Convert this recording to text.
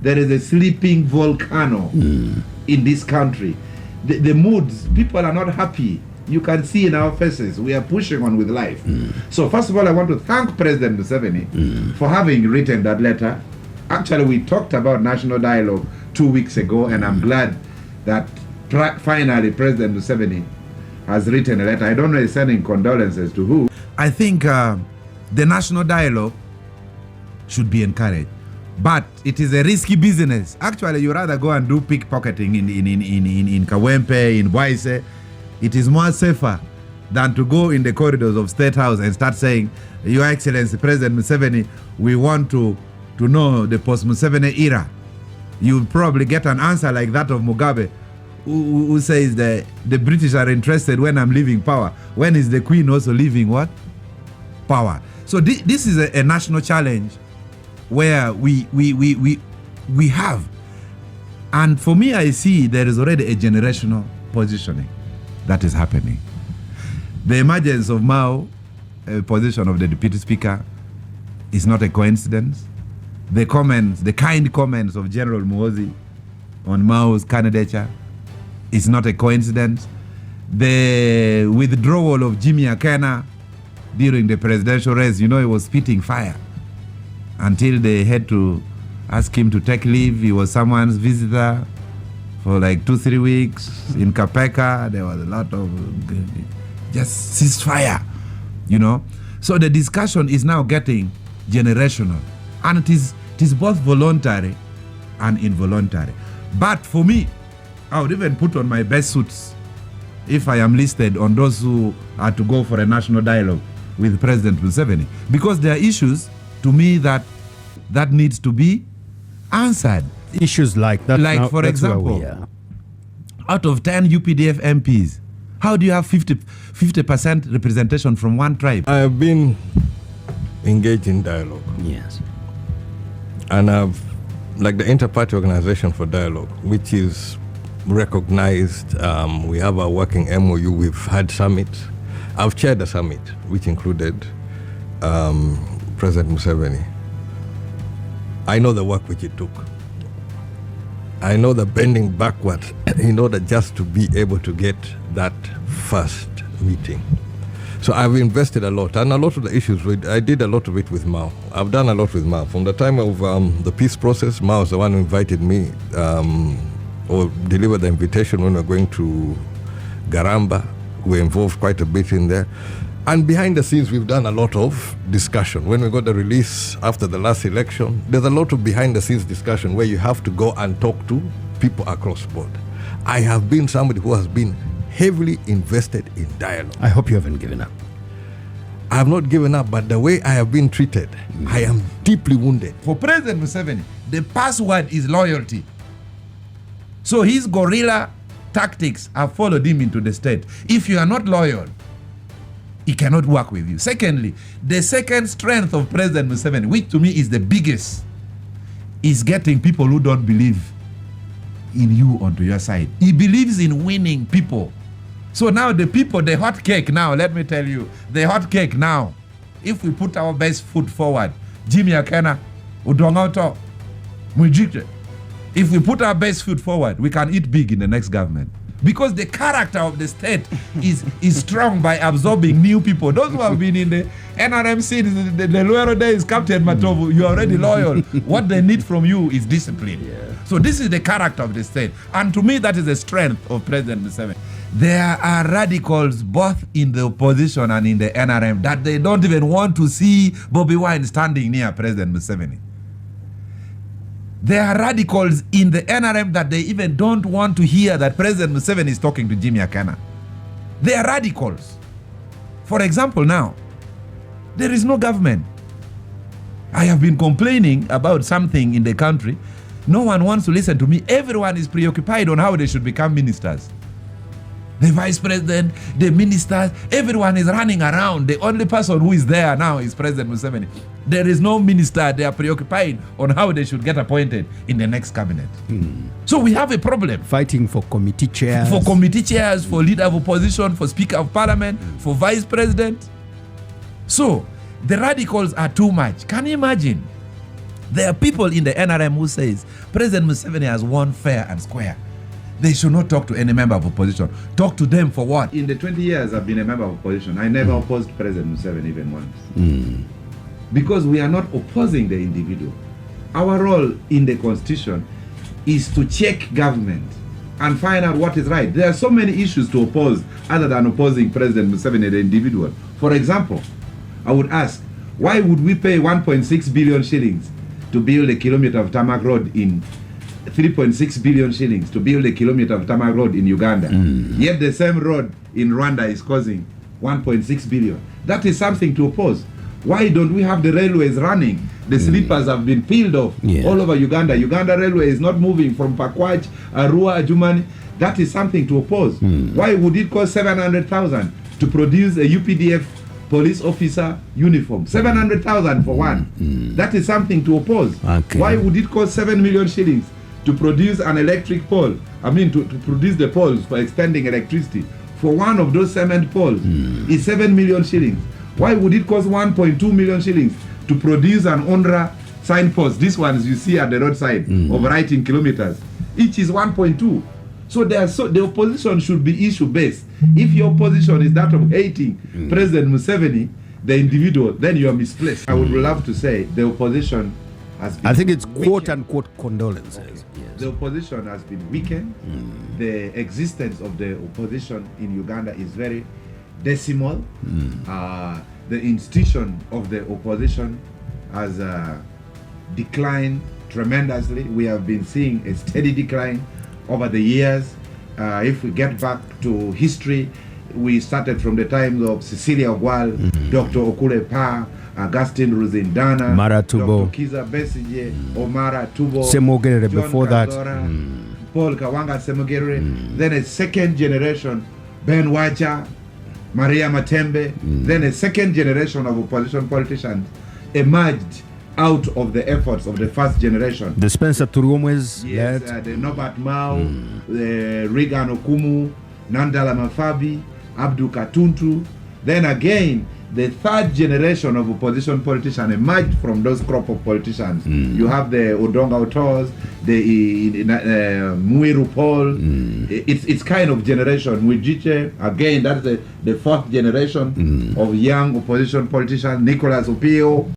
there is a sleeping volcano in this country. The moods, people are not happy. You can see in our faces, we are pushing on with life. So first of all, I want to thank President Museveni for having written that letter. Actually, we talked about national dialogue 2 weeks ago, and I'm glad that finally President Museveni has written a letter. I don't know he's sending condolences to who. I think the national dialogue should be encouraged, but it is a risky business. Actually, you rather go and do pickpocketing in Kawempe, in Boise. It is more safer than to go in the corridors of State House and start saying, Your Excellency, President Museveni, we want to know the post-Museveni era. You'll probably get an answer like that of Mugabe, who says that the British are interested when I'm leaving power. When is the Queen also leaving what? Power. So this is a national challenge where we have. And for me, I see there is already a generational positioning that is happening. The emergence of MAO, position of the Deputy Speaker, is not a coincidence. The comments, the kind comments of General Muhoozi on MAO's candidature is not a coincidence. The withdrawal of Jimmy Akena during the presidential race, he was spitting fire until they had to ask him to take leave. He was someone's visitor for like 2-3 weeks in Kapeka. There was a lot of just ceasefire, So the discussion is now getting generational, and it is both voluntary and involuntary. But for me, I would even put on my best suits if I am listed on those who are to go for a national dialogue with President Museveni, because there are issues to me that needs to be answered. Issues like that. Like, for example, out of 10 UPDF MPs, how do you have 50% representation from one tribe? I have been engaged in dialogue. Yes. And I've, like the Inter-Party Organization for Dialogue, which is recognized. We have a working MOU. We've had summits. I've chaired a summit, which included President Museveni. I know the work which it took. I know the bending backwards in order just to be able to get that first meeting. So I've invested a lot, and a lot of the issues, I did a lot of it with MAO. I've done a lot with MAO. From the time of the peace process, MAO was the one who invited me or delivered the invitation when we were going to Garamba. We were involved quite a bit in there. And behind the scenes, we've done a lot of discussion. When we got the release after the last election, there's a lot of behind the scenes discussion where you have to go and talk to people across board. I have been somebody who has been heavily invested in dialogue. I hope you haven't given up. I have not given up, but the way I have been treated, I am deeply wounded. For President Museveni, the password is loyalty. So his guerrilla tactics have followed him into the state. If you are not loyal, he cannot work with you. Secondly, the second strength of President Museveni, which to me is the biggest, is getting people who don't believe in you onto your side. He believes in winning people. So now the people, the hot cake now, let me tell you, the hot cake now, if we put our best foot forward, Jimmy Akena, Odonga, Otto, Mujike, if we put our best foot forward, we can eat big in the next government. Because the character of the state is strong by absorbing new people. Those who have been in the NRMC, the Luero days, Captain Matovu, you are already loyal. What they need from you is discipline. Yeah. So this is the character of the state. And to me, that is the strength of President Museveni. There are radicals both in the opposition and in the NRM that they don't even want to see Bobi Wine standing near President Museveni. There are radicals in the NRM that they even don't want to hear that President Museveni is talking to Jimmy Akena. They are radicals. For example, now, there is no government. I have been complaining about something in the country. No one wants to listen to me. Everyone is preoccupied on how they should become ministers. The vice president, the ministers, everyone is running around. The only person who is there now is President Museveni. There is no minister. They are preoccupied on how they should get appointed in the next cabinet. So we have a problem. Fighting for committee chairs. For committee chairs, for leader of opposition, for speaker of parliament, for vice president. So the radicals are too much. Can you imagine There are people in the NRM who says President Museveni has won fair and square. They should not talk to any member of opposition. Talk to them for what? In the 20 years I've been a member of opposition, I never opposed President Museveni even once. Because we are not opposing the individual. Our role in the constitution is to check government and find out what is right. There are so many issues to oppose other than opposing President Museveni, the individual. For example, I would ask, why would we pay 1.6 billion shillings to build a kilometer of tarmac road in 3.6 billion shillings to build a kilometer of tarmac road in Uganda? Yet the same road in Rwanda is costing 1.6 billion. That is something to oppose. Why don't we have the railways running? The sleepers have been peeled off all over Uganda. Uganda railway is not moving from Pakwach, Arua, Jumani. That is something to oppose. Why would it cost 700,000 to produce a UPDF police officer uniform? 700,000 for one. That is something to oppose. Okay. Why would it cost 7 million shillings to produce an electric pole? I mean, to produce the poles for extending electricity. For one of those cement poles is 7 million shillings. Why would it cost 1.2 million shillings to produce an ONRA signpost? These ones you see at the roadside of writing kilometers. Each is 1.2. So the opposition should be issue-based. If your position is that of hating President Museveni, the individual, then you are misplaced. I would love to say the opposition has been I think it's weakened. quote-unquote condolences. Yes. The opposition has been weakened. The existence of the opposition in Uganda is very decimal. The institution of the opposition has declined tremendously. We have been seeing a steady decline over the years. If we get back to history, we started from the times of Cecilia Ogwal, Dr. Okule Pa, Augustine Ruzindana, Mara Tubo. Dr. Kiza Besigye, Omara Tubo, Semogere John before that. Kazora, Paul Kawanga Semogere. Then a second generation, Ben Wacha, Maria Matembe. Then a second generation of opposition politicians emerged out of the efforts of the first generation. The Spencer Turumwes Yes, led. the Norbert Mao, Regan Okumu, Nandala Mafabi, Abdu Katuntu. Then again, the third generation of opposition politicians emerged from those crop of politicians. You have the Odonga Otos, the Muiru Paul. It's kind of generation. Mujiche, again, that's the fourth generation of young opposition politicians. Nicholas Opio.